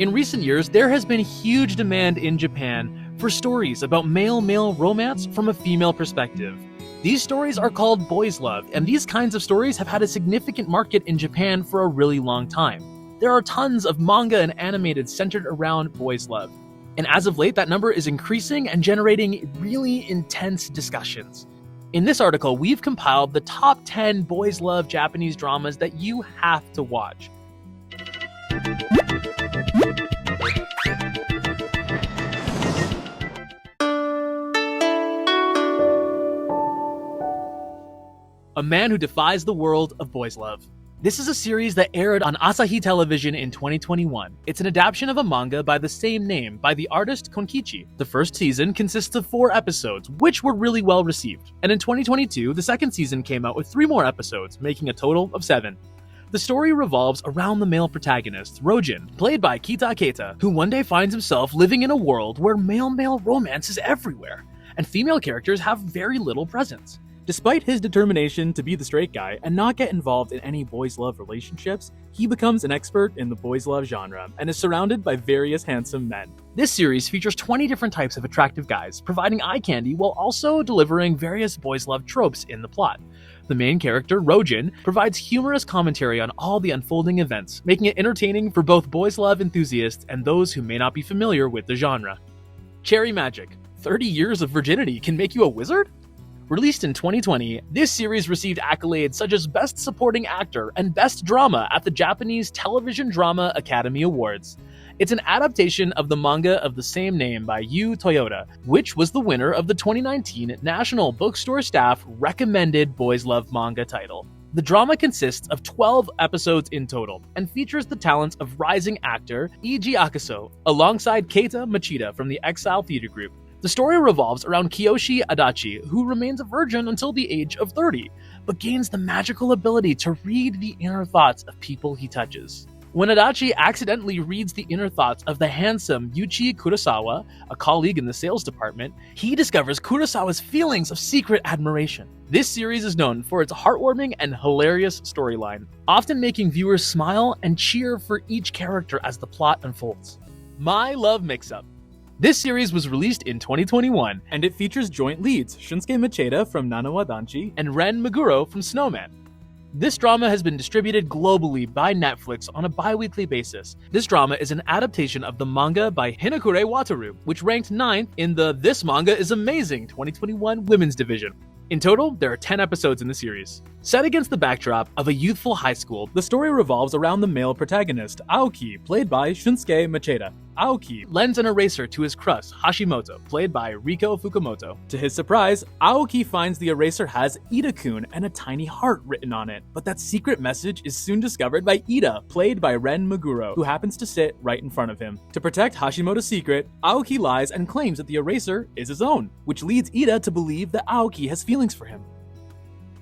In recent years, there has been huge demand in Japan for stories about male-male romance from a female perspective. These stories are called boys' love, and these kinds of stories have had a significant market in Japan for a really long time. There are tons of manga and animated centered around boys' love. And as of late, that number is increasing and generating really intense discussions. In this article, we've compiled the top 10 boys' love Japanese dramas that you have to watch. A Man Who Defies the World of Boys' Love. This is a series that aired on Asahi Television in 2021. It's an adaptation of a manga by the same name by the artist Konkichi. The first season consists of 4 episodes, which were really well received. And in 2022, the second season came out with 3 more episodes, making a total of 7. The story revolves around the male protagonist, Rojin, played by Kita Keita, who one day finds himself living in a world where male-male romance is everywhere, and female characters have very little presence. Despite his determination to be the straight guy and not get involved in any boys' love relationships, he becomes an expert in the boys' love genre and is surrounded by various handsome men. This series features 20 different types of attractive guys, providing eye candy while also delivering various boys' love tropes in the plot. The main character, Rojin, provides humorous commentary on all the unfolding events, making it entertaining for both boys' love enthusiasts and those who may not be familiar with the genre. Cherry Magic. 30 years of virginity can make you a wizard? Released in 2020, this series received accolades such as Best Supporting Actor and Best Drama at the Japanese Television Drama Academy Awards. It's an adaptation of the manga of the same name by Yu Toyota, which was the winner of the 2019 National Bookstore Staff Recommended Boys' Love Manga title. The drama consists of 12 episodes in total and features the talents of rising actor Eiji Akaso alongside Keita Machida from the Exile Theater Group. The story revolves around Kiyoshi Adachi, who remains a virgin until the age of 30, but gains the magical ability to read the inner thoughts of people he touches. When Adachi accidentally reads the inner thoughts of the handsome Yuichi Kurosawa, a colleague in the sales department, he discovers Kurosawa's feelings of secret admiration. This series is known for its heartwarming and hilarious storyline, often making viewers smile and cheer for each character as the plot unfolds. My Love Mixup. This series was released in 2021, and it features joint leads Shunsuke Machida from Nanawa Danchi and Ren Meguro from Snowman. This drama has been distributed globally by Netflix on a bi-weekly basis. This drama is an adaptation of the manga by Hinakure Wataru, which ranked 9th in the This Manga is Amazing 2021 Women's Division. In total, there are 10 episodes in the series. Set against the backdrop of a youthful high school, the story revolves around the male protagonist, Aoki, played by Shunsuke Machida. Aoki lends an eraser to his crush, Hashimoto, played by Riko Fukumoto. To his surprise, Aoki finds the eraser has Ida-kun and a tiny heart written on it, but that secret message is soon discovered by Ida, played by Ren Meguro, who happens to sit right in front of him. To protect Hashimoto's secret, Aoki lies and claims that the eraser is his own, which leads Ida to believe that Aoki has feelings for him.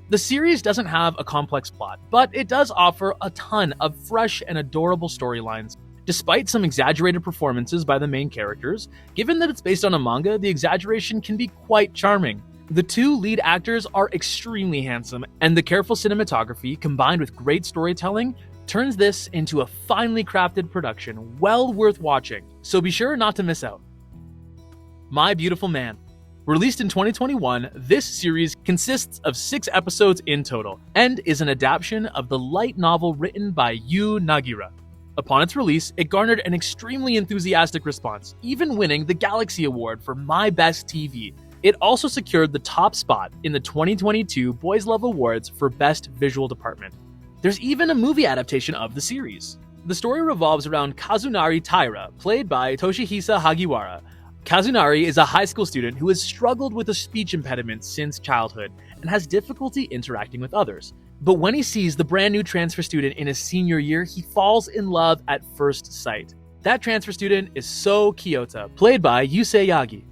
The series doesn't have a complex plot, but it does offer a ton of fresh and adorable storylines. Despite some exaggerated performances by the main characters, given that it's based on a manga, the exaggeration can be quite charming. The 2 lead actors are extremely handsome, and the careful cinematography combined with great storytelling turns this into a finely crafted production well worth watching, so be sure not to miss out. My Beautiful Man. Released in 2021, this series consists of 6 episodes in total, and is an adaptation of the light novel written by Yu Nagira. Upon its release, it garnered an extremely enthusiastic response, even winning the Galaxy Award for My Best TV. It also secured the top spot in the 2022 Boys' Love Awards for Best Visual Department. There's even a movie adaptation of the series. The story revolves around Kazunari Taira, played by Toshihisa Hagiwara. Kazunari is a high school student who has struggled with a speech impediment since childhood and has difficulty interacting with others. But when he sees the brand new transfer student in his senior year, he falls in love at first sight. That transfer student is So Kiyota, played by Yusei Yagi.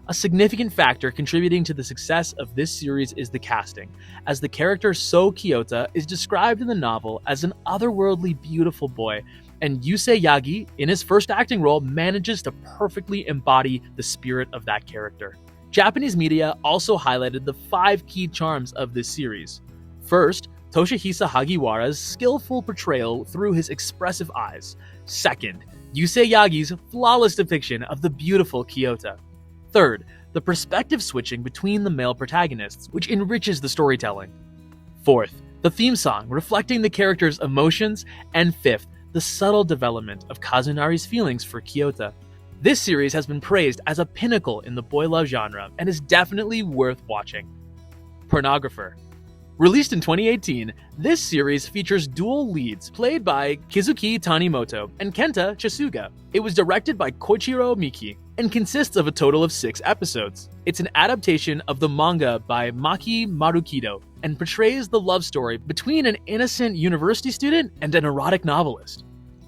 A significant factor contributing to the success of this series is the casting, as the character So Kiyota is described in the novel as an otherworldly beautiful boy, and Yusei Yagi, in his first acting role, manages to perfectly embody the spirit of that character. Japanese media also highlighted the 5 key charms of this series. First, Toshihisa Hagiwara's skillful portrayal through his expressive eyes. Second, Yusei Yagi's flawless depiction of the beautiful Kyoto. Third, the perspective switching between the male protagonists, which enriches the storytelling. Fourth, the theme song reflecting the characters' emotions. And fifth, the subtle development of Kazunari's feelings for Kyoto. This series has been praised as a pinnacle in the boy love genre and is definitely worth watching. Pornographer. Released in 2018, this series features dual leads played by Kizuki Tanimoto and Kenta Chisuga. It was directed by Koichiro Miki and consists of a total of 6 episodes. It's an adaptation of the manga by Maki Marukido and portrays the love story between an innocent university student and an erotic novelist.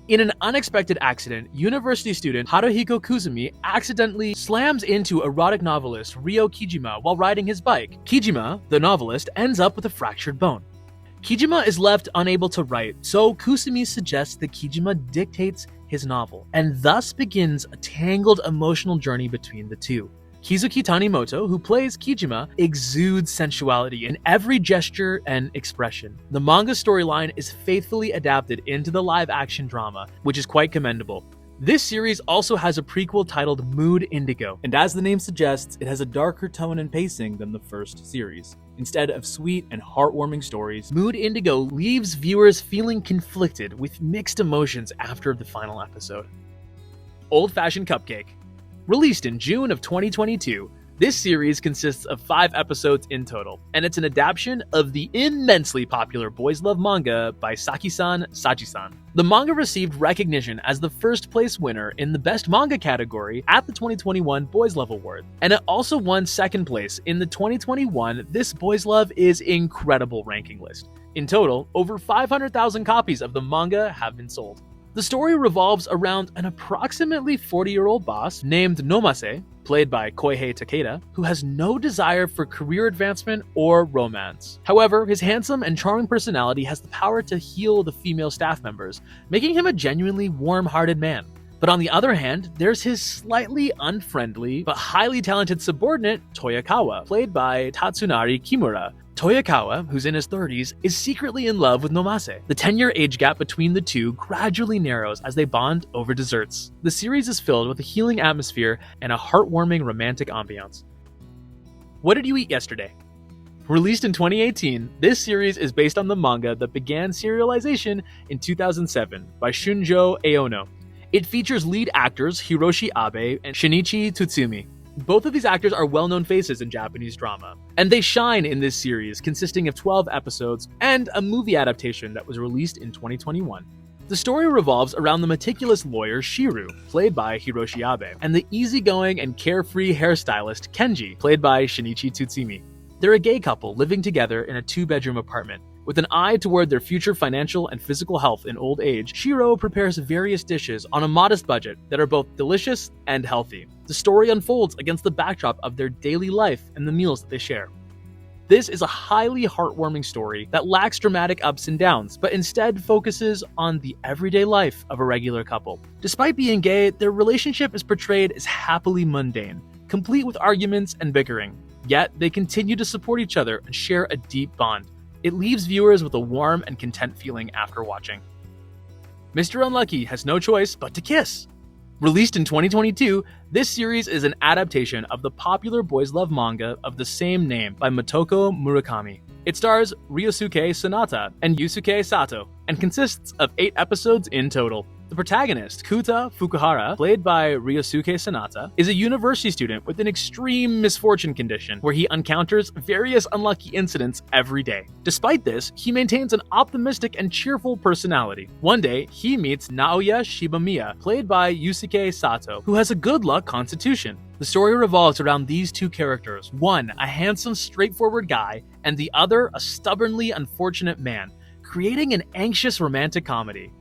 In an unexpected accident, university student Haruhiko Kuzumi accidentally slams into erotic novelist Ryo Kijima while riding his bike. Kijima, the novelist, ends up with a fractured bone. Kijima is left unable to write, so Kusumi suggests that Kijima dictates his novel, and thus begins a tangled emotional journey between the two. Kizuki Tanimoto, who plays Kijima, exudes sensuality in every gesture and expression. The manga storyline is faithfully adapted into the live-action drama, which is quite commendable. This series also has a prequel titled Mood Indigo, and as the name suggests, it has a darker tone and pacing than the first series. Instead of sweet and heartwarming stories, Mood Indigo leaves viewers feeling conflicted with mixed emotions after the final episode. Old Fashioned Cupcake. Released in June of 2022, this series consists of 5 episodes in total, and it's an adaptation of the immensely popular boys love manga by Saki-san Saji-san. The manga received recognition as the first place winner in the Best Manga category at the 2021 Boys Love Award, and it also won second place in the 2021 This Boys Love is Incredible ranking list. In total, over 500,000 copies of the manga have been sold. The story revolves around an approximately 40-year-old boss named Nomase, played by Koihei Takeda, who has no desire for career advancement or romance. However, his handsome and charming personality has the power to heal the female staff members, making him a genuinely warm-hearted man. But on the other hand, there's his slightly unfriendly but highly talented subordinate, Toyokawa, played by Tatsunari Kimura. Toyokawa, who's in his 30s, is secretly in love with Nomase. The 10-year age gap between the two gradually narrows as they bond over desserts. The series is filled with a healing atmosphere and a heartwarming romantic ambiance. What Did You Eat Yesterday? Released in 2018, this series is based on the manga that began serialization in 2007 by Shunjo Aono. It features lead actors Hiroshi Abe and Shinichi Tsutsumi. Both of these actors are well-known faces in Japanese drama, and they shine in this series consisting of 12 episodes and a movie adaptation that was released in 2021. The story revolves around the meticulous lawyer Shiru, played by Hiroshi Abe, and the easygoing and carefree hairstylist Kenji, played by Shinichi Tsutsumi. They're a gay couple living together in a 2-bedroom apartment. With an eye toward their future financial and physical health in old age, Shiro prepares various dishes on a modest budget that are both delicious and healthy. The story unfolds against the backdrop of their daily life and the meals that they share. This is a highly heartwarming story that lacks dramatic ups and downs, but instead focuses on the everyday life of a regular couple. Despite being gay, their relationship is portrayed as happily mundane, complete with arguments and bickering. Yet, they continue to support each other and share a deep bond. It leaves viewers with a warm and content feeling after watching. Mr. Unlucky has no choice but to kiss. Released in 2022, this series is an adaptation of the popular boys love manga of the same name by Motoko Murakami. It stars Ryosuke Sanata and Yusuke Sato, and consists of 8 episodes in total. The protagonist, Kuta Fukuhara, played by Ryosuke Sanata, is a university student with an extreme misfortune condition where he encounters various unlucky incidents every day. Despite this, he maintains an optimistic and cheerful personality. One day, he meets Naoya Shibamiya, played by Yusuke Sato, who has a good luck constitution. The story revolves around these two characters, one a handsome, straightforward guy, and the other a stubbornly unfortunate man, creating an anxious romantic comedy.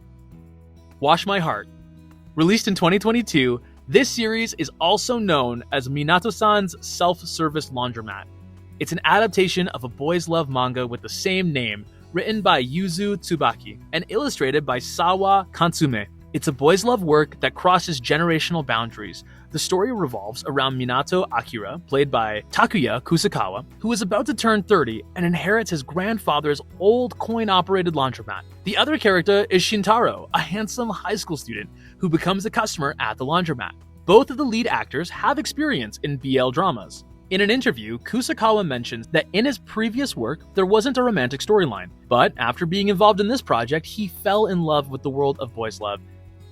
Wash My Heart. Released in 2022, this series is also known as Minato-san's self-service laundromat. It's an adaptation of a boys love manga with the same name, written by Yuzu Tsubaki and illustrated by Sawa Kansume. It's a boys love work that crosses generational boundaries. The story revolves around Minato Akira, played by Takuya Kusakawa, who is about to turn 30 and inherits his grandfather's old coin-operated laundromat. The other character is Shintaro, a handsome high school student who becomes a customer at the laundromat. Both of the lead actors have experience in BL dramas. In an interview, Kusakawa mentions that in his previous work, there wasn't a romantic storyline, but after being involved in this project, he fell in love with the world of boys love.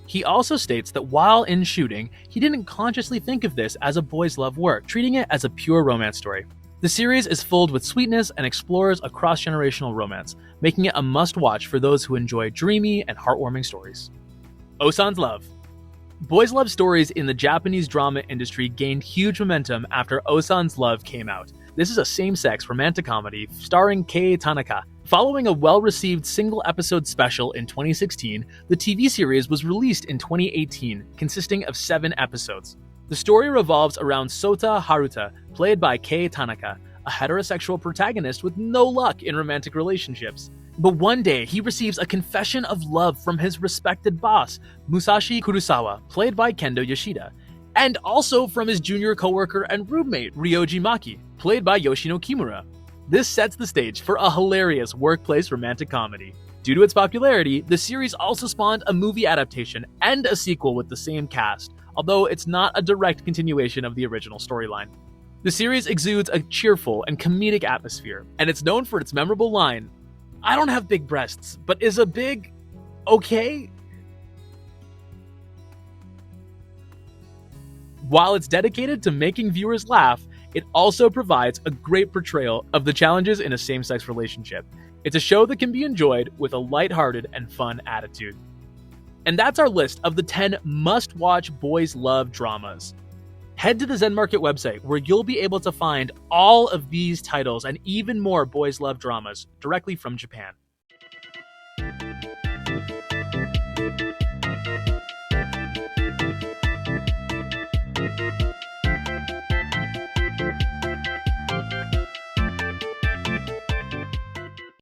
He also states that while in shooting, he didn't consciously think of this as a boys love work, treating it as a pure romance story. The series is filled with sweetness and explores a cross-generational romance, making it a must-watch for those who enjoy dreamy and heartwarming stories. Ossans Love. Boys love stories in the Japanese drama industry gained huge momentum after Ossans Love came out. This is a same-sex romantic comedy starring Kei Tanaka. Following a well-received single-episode special in 2016, the TV series was released in 2018, consisting of 7 episodes. The story revolves around Sota Haruta, played by Kei Tanaka, a heterosexual protagonist with no luck in romantic relationships. But one day, he receives a confession of love from his respected boss, Musashi Kurosawa, played by Kendo Yoshida, and also from his junior coworker and roommate, Ryoji Maki, played by Yoshino Kimura. This sets the stage for a hilarious workplace romantic comedy. Due to its popularity, the series also spawned a movie adaptation and a sequel with the same cast, although it's not a direct continuation of the original storyline. The series exudes a cheerful and comedic atmosphere, and it's known for its memorable line, "I don't have big breasts, but is a big okay?" While it's dedicated to making viewers laugh, it also provides a great portrayal of the challenges in a same-sex relationship. It's a show that can be enjoyed with a lighthearted and fun attitude. And that's our list of the 10 must-watch boys love dramas. Head to the Zen Market website where you'll be able to find all of these titles and even more boys love dramas directly from Japan.